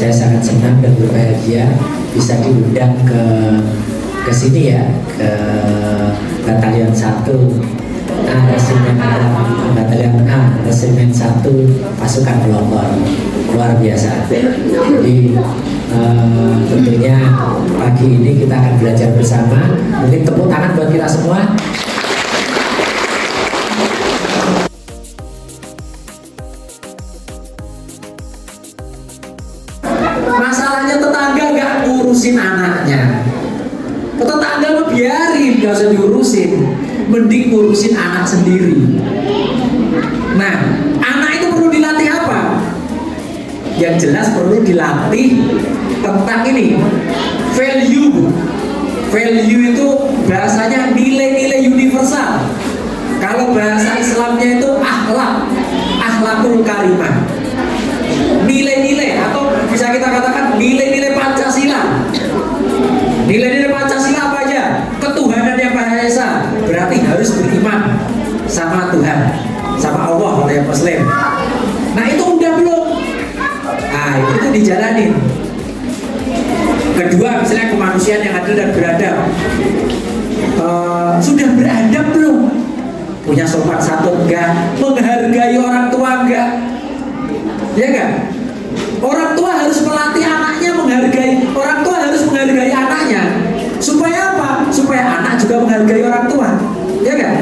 Saya sangat senang dan berbahagia bisa diundang ke sini ya, ke Batalion 1 A Resimen Batalion A Resimen 1 Pasukan Pelopor. Luar biasa. Jadi tentunya pagi ini kita akan belajar bersama. Mungkin tepuk tangan buat kita semua. Masalahnya tetangga nggak ngurusin anaknya. Tetangga mah biarin, nggak usah diurusin. Mending ngurusin anak sendiri. Nah, anak itu perlu dilatih apa? Yang jelas perlu dilatih tentang ini, value. Value itu bahasanya nilai-nilai universal. Kalau bahasa Islamnya itu akhlak, akhlakul karimah. Nilai-nilai atau bisa kita katakan nilai-nilai Pancasila. Nilai-nilai Pancasila apa aja? Ketuhanan yang Maha Esa, berarti harus beriman sama Tuhan, sama Allah kalau yang Muslim. Nah itu udah belum? Nah itu dijalanin. Kedua misalnya kemanusiaan yang adil dan beradab. Sudah beradab belum? Punya sopan santun enggak? Menghargai orang tua enggak? Ya kan? Orang tua harus melatih anaknya menghargai. Orang tua harus menghargai anaknya. Supaya apa? Supaya anak juga menghargai orang tua. Ya kan?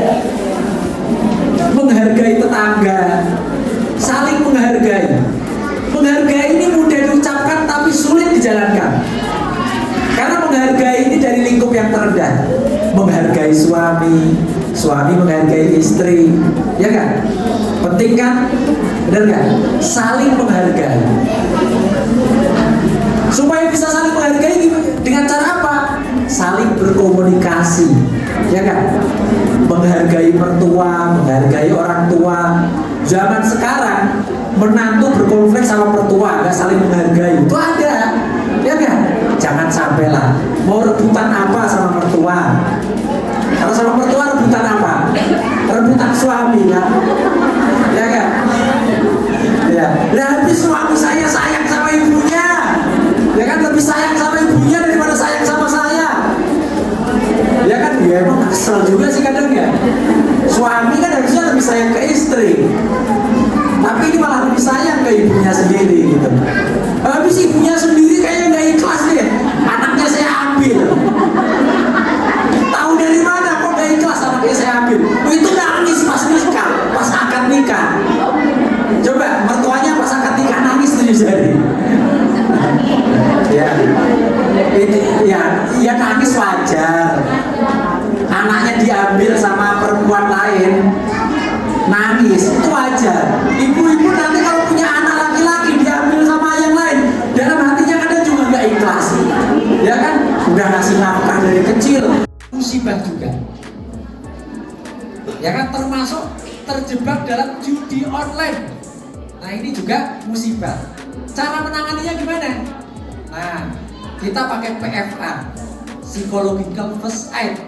Menghargai tetangga, saling menghargai. Menghargai ini mudah diucapkan tapi sulit dijalankan. Karena menghargai ini dari lingkup yang terendah. Menghargai suami, suami menghargai istri, ya kan? Penting kan? Benar kan? Saling menghargai. Supaya bisa saling menghargai dengan cara apa? Saling berkomunikasi, ya kan? Menghargai mertua, menghargai orang tua. Zaman sekarang menantu berkonflik sama mertua, nggak saling menghargai, itu ada, ya kan? Jangan sampailah mau rebutan apa sama mertua. Kalau sama mertua rebutan apa? Rebutan suami kan? Ya kan? Ya. Nah, habis suami saya sayang sama ibunya, ya kan lebih sayang sama ibunya daripada sayang sama saya. Ya kan? Ya emang kesel juga sih kadang ya. Suami kan harusnya lebih sayang ke istri, tapi ini malah lebih sayang ke ibunya sendiri gitu. Habis ibunya sendiri kayaknya nggak ikhlas deh, anaknya saya ambil. Tahu dari mana kok nggak ikhlas anaknya saya ambil? Itu nangis pas nikah, pas akad nikah. Coba mertuanya pas akad nikah nangis 7 hari. Ya, ya nangis wajar. Anaknya diambil sama perempuan lain, nangis itu wajar. Ibu-ibu nanti kalau punya anak laki-laki diambil sama yang lain, dalam hatinya kadang juga nggak ikhlas, ya kan? Udah ngasih nafkah dari kecil, musibah juga, ya kan? Termasuk terjebak dalam judi online. Nah ini juga musibah. Cara menanganinya gimana? Nah kita pakai PFA, Psychological First Aid.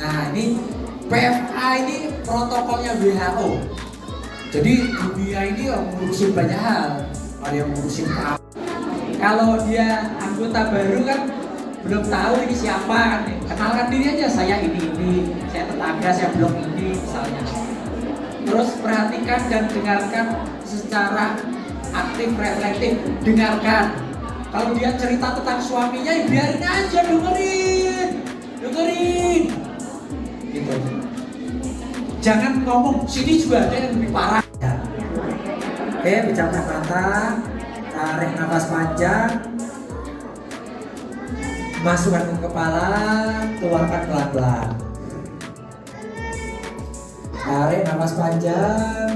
Nah ini PFA ini protokolnya WHO. Jadi dunia ini ngurusin banyak hal. Ada yang ngurusin apa? Kalau dia anggota baru kan belum tahu ini siapa kan? Kenalkan diri aja, saya ini, saya tetangga, saya blog ini misalnya. Terus perhatikan dan dengarkan secara aktif, reflektif. Dengarkan. Kalau dia cerita tentang suaminya, ya biarin aja, dengerin. Gitu. Jangan ngomong, sini juga ada yang lebih parah. Oke, pejamkan mata, tarik nafas panjang, masukkan ke kepala, keluarkan pelan-pelan. Tarik nafas panjang,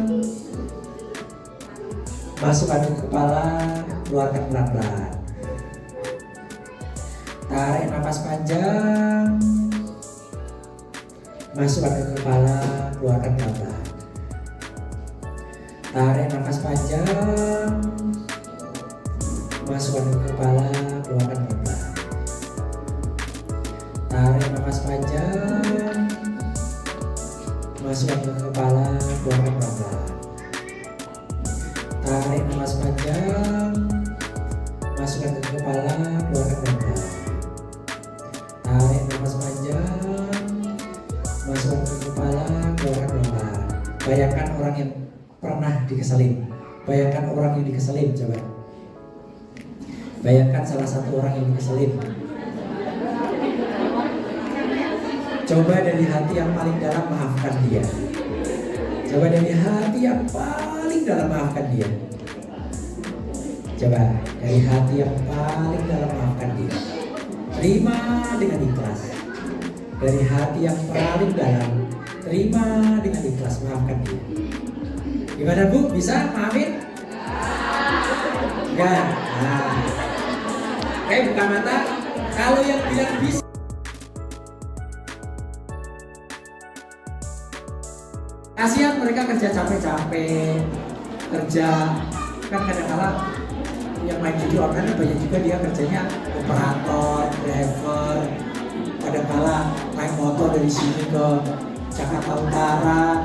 masukkan ke kepala, keluarkan pelan-pelan. Tarik nafas panjang, masukkan ke kepala, keluarkan pelan-pelan. Tarik nafas panjang, masukkan ke kepala, keluarkan pelan-pelan. Tarik nafas panjang, masukkan ke kepala, keluarkan pelan-pelan. Tarik nafas panjang, masukkan dikeselin. Bayangkan orang yang dikeselin, coba. Bayangkan salah satu orang yang dikeselin. Coba dari hati yang paling dalam maafkan dia. Coba dari hati yang paling dalam maafkan dia. Coba dari hati yang paling dalam maafkan dia. Terima dengan ikhlas. Dari hati yang paling dalam, terima dengan ikhlas, maafkan dia. Gimana Bu? Bisa maafin? Enggak. Nah. Oke, buka mata. Kalau yang bilang bisa, kasihan mereka kerja capek-capek, kerja kan kadang-kadang yang main judi online banyak juga dia kerjanya operator, driver, kadang-kadang naik motor dari sini ke Jakarta Utara,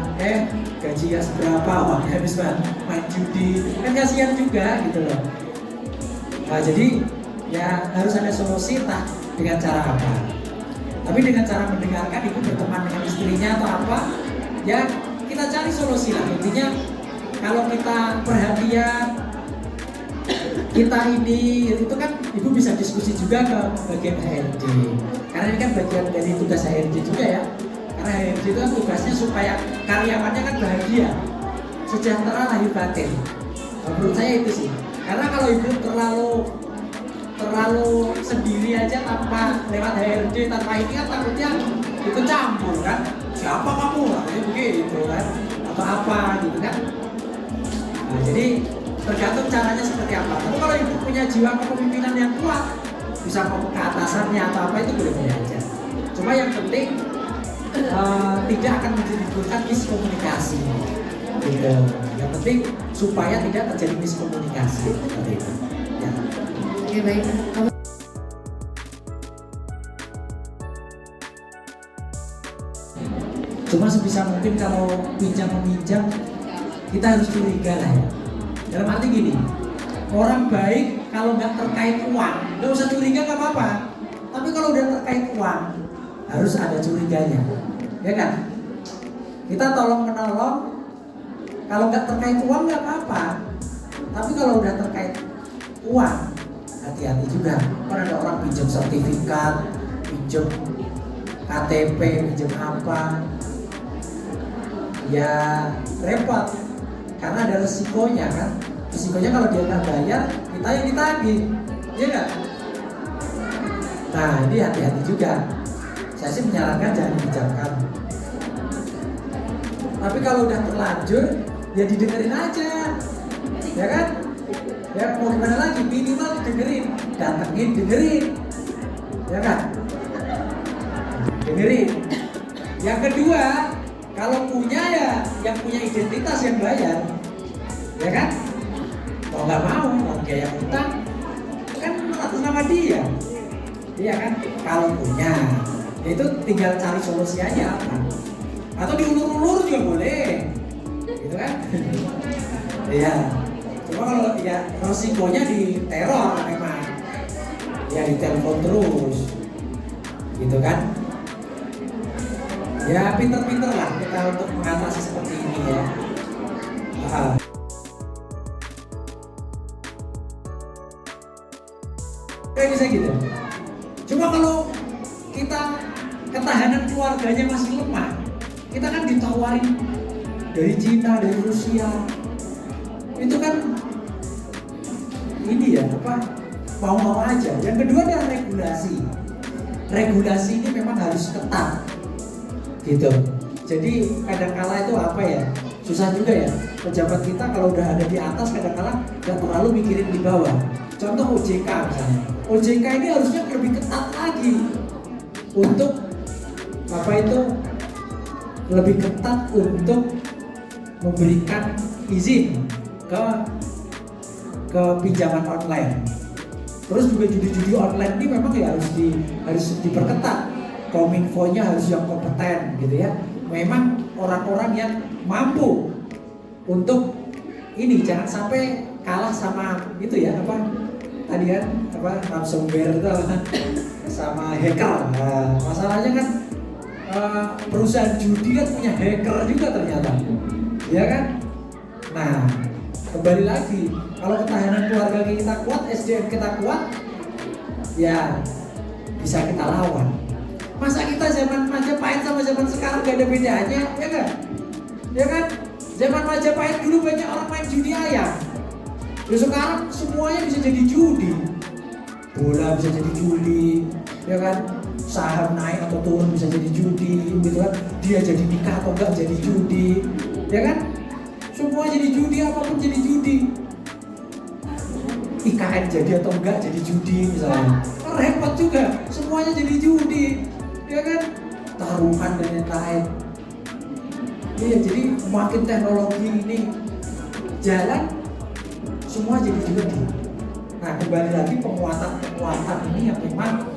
gajinya seberapa, uangnya habis banget main judi, kan kasihan juga gitu loh. Nah, jadi ya harus ada solusi, entah dengan cara apa. Tapi dengan cara mendengarkan, ibu berteman dengan istrinya atau apa, ya kita cari solusi lah. Intinya kalau kita perhatian, kita ini itu kan ibu bisa diskusi juga ke bagian HRD, karena ini kan bagian dari tugas HRD juga ya. Karena HRD itu kan tugasnya supaya karyawannya kan bahagia, sejahtera lahir batin. Menurut saya itu sih. Karena kalau ibu terlalu sendiri aja tanpa lewat HRD, tanpa ini kan takutnya itu campur kan. Siapa kamu? Katanya begitu kan. Atau apa gitu kan. Nah, jadi tergantung caranya seperti apa. Tapi kalau ibu punya jiwa kepemimpinan yang kuat, bisa ngomong ke atasannya atau apa, itu boleh-boleh aja. Cuma yang penting tidak akan menimbulkan miskomunikasi gitu. Yang penting supaya tidak terjadi miskomunikasi seperti itu ya. Oke, baik. Cuma sebisa mungkin kalau pinjam-meminjam kita harus curiga lah ya. Dalam arti gini, orang baik kalau nggak terkait uang nggak usah curiga, nggak apa-apa. Tapi kalau udah terkait uang harus ada curiganya, ya kan? Kita tolong menolong, kalau nggak terkait uang nggak apa-apa. Tapi kalau udah terkait uang, hati-hati juga. Kan ada orang pinjam sertifikat, pinjam KTP, pinjam apa, ya repot. Karena ada resikonya kan. Resikonya kalau dia nggak bayar, kita yang ditagih, ya nggak? Nah ini hati-hati juga. Saya sih menyarankan jangan dipinjamkan. Tapi kalau udah terlanjur, ya didengerin aja, ya kan? Ya mau gimana lagi, minimal dengerin, datengin dengerin, ya kan? Dengerin. Yang kedua, kalau punya ya yang punya identitas yang bayar, ya kan? Kalau nggak mau, dia yang utang, kan atas nama dia, iya kan? Kalau punya, itu tinggal cari solusi aja apa? Atau diulur-ulur juga boleh, gitu kan? Iya. Cuma kalau ya resikonya di teror memang, ya ditelepon terus, gitu kan? Ya pinter-pinter lah kita untuk mengatasi seperti ini ya. Kayak bisa gitu. Cuma kalau kita ketahanan keluarganya masih lemah, kita kan ditawarin dari Cina, dari Rusia, itu kan ini ya apa, mau-mau aja. Yang kedua adalah regulasi. Regulasi ini memang harus ketat, gitu. Jadi kadang-kala itu apa ya, susah juga ya. Pejabat kita kalau udah ada di atas kadang-kala nggak terlalu mikirin di bawah. Contoh OJK misalnya. OJK ini harusnya lebih ketat lagi untuk apa itu, lebih ketat untuk memberikan izin ke pinjaman online. Terus juga judi-judi online ini memang ya harus diperketat. Kominfo-nya harus yang kompeten gitu ya. Memang orang-orang yang mampu untuk ini, jangan sampai kalah sama itu ya apa tadi kan apa ransomware itu sama hacker. Nah, masalahnya kan perusahaan judi kan punya hacker juga ternyata, ya kan? Nah Kembali lagi, kalau ketahanan keluarga kita kuat, SDM kita kuat, ya bisa kita lawan. Masa kita zaman Majapahit sama zaman sekarang gak ada bedanya, ya kan? Ya kan? Zaman Majapahit dulu banyak orang main judi ayam. Ya sekarang semuanya bisa jadi judi. Bola bisa jadi judi, ya kan? Saham naik atau turun bisa jadi judi, gitu kan? Dia jadi nikah atau enggak jadi judi, ya kan? Semua jadi judi, apapun jadi judi. IKN jadi atau enggak jadi judi misalnya. Repot juga, semuanya jadi judi, ya kan? Taruhan dan lain-lain. Iya, jadi makin teknologi ini jalan, semua jadi judi. Nah, kembali lagi penguatan ini yang memang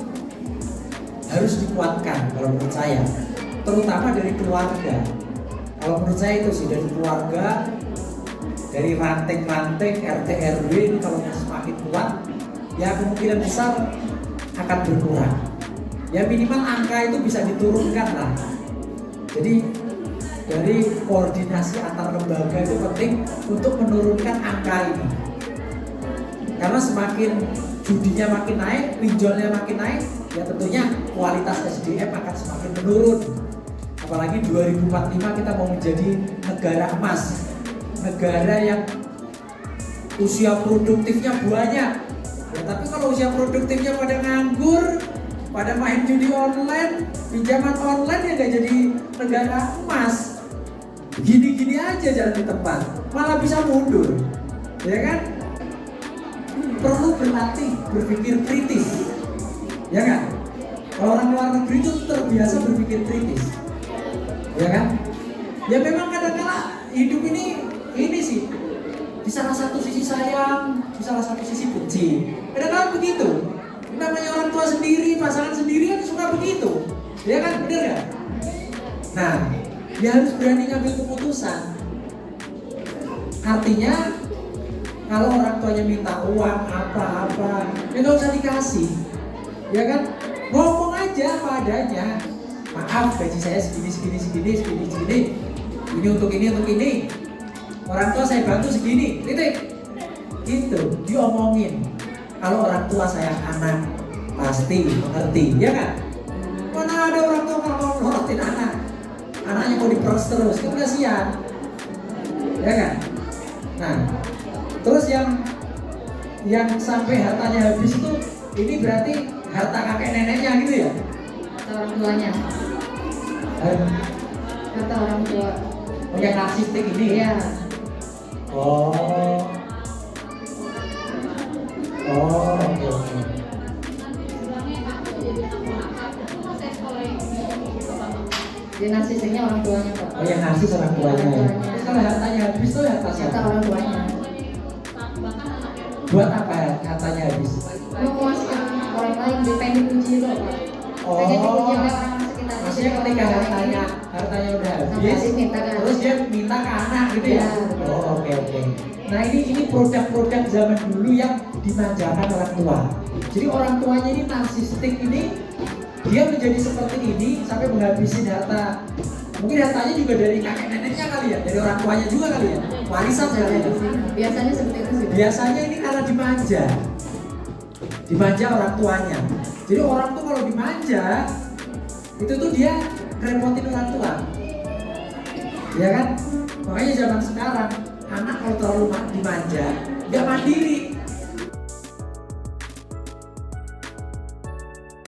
harus dikuatkan kalau menurut saya, terutama dari keluarga. Kalau menurut saya itu sih, dari keluarga, dari ranting-ranting RT RW ini kalau semakin kuat, ya kemungkinan besar akan berkurang. Ya minimal angka itu bisa diturunkan lah. Jadi dari koordinasi antar lembaga itu penting untuk menurunkan angka ini. Karena semakin judinya makin naik, pinjolnya makin naik, ya tentunya kualitas SDM akan semakin menurun. Apalagi 2045 kita mau menjadi negara emas, negara yang usia produktifnya banyak. Ya, tapi kalau usia produktifnya pada nganggur, pada main judi online, pinjaman online, ya gak jadi negara emas. Gini-gini aja jalan di tempat, malah bisa mundur, ya kan? Perlu berlatih berpikir kritis, ya kan? Kalau orang luar negeri itu terbiasa berpikir kritis, ya kan? Ya memang kadang-kala hidup ini sih, di salah satu sisi sayang, di salah satu sisi benci. Kadang-kala begitu. Namanya orang tua sendiri, pasangan sendiri kan suka begitu, ya kan? Bener ya? Nah, dia harus berani ngambil keputusan. Artinya kalau orang tuanya minta uang apa-apa, ya nggak usah dikasih, ya kan? Ngomong aja apa adanya. Maaf, gaji saya segini. Ini untuk ini. Orang tua saya bantu segini, titik. Gitu, diomongin. Kalau orang tua sayang anak, pasti mengerti, ya kan? Mana ada orang tua kalau mau norotin anak, anaknya mau diperes terus, kan kasihan, ya kan? Nah, terus yang sampai hartanya habis itu, ini berarti harta kakek neneknya gitu ya? Harta orang tuanya. Harta orang tua. Oh, yang narsistik ini? Iya. Oh, oke. Dia narsisnya orang tuanya, Pak. Oh, yang narsis orang tuanya. Terus kalau hartanya habis tuh harta siapa? Harta orang tuanya. Buat apa hartanya habis? Memuaskan orang lain, pengen dipuji loh, Pak. Pengen dipuji oleh orang sekitar. Maksudnya ketika hartanya udah habis, terus dia minta ke anak gitu ya? Oh, oke. Nah ini produk-produk zaman dulu yang dimanjakan orang tua. Jadi orang tuanya ini narsistik ini, dia menjadi seperti ini sampai menghabisin harta. Mungkin hartanya juga dari kakek neneknya kali ya, dari orang tuanya juga kali ya, warisan kali ya. Biasanya seperti itu sih. Biasanya ini karena dimanja orang tuanya. Jadi orang tuh kalau dimanja, itu tuh dia repotin orang tua, ya kan? Makanya zaman sekarang anak kalau terlalu dimanja, nggak mandiri.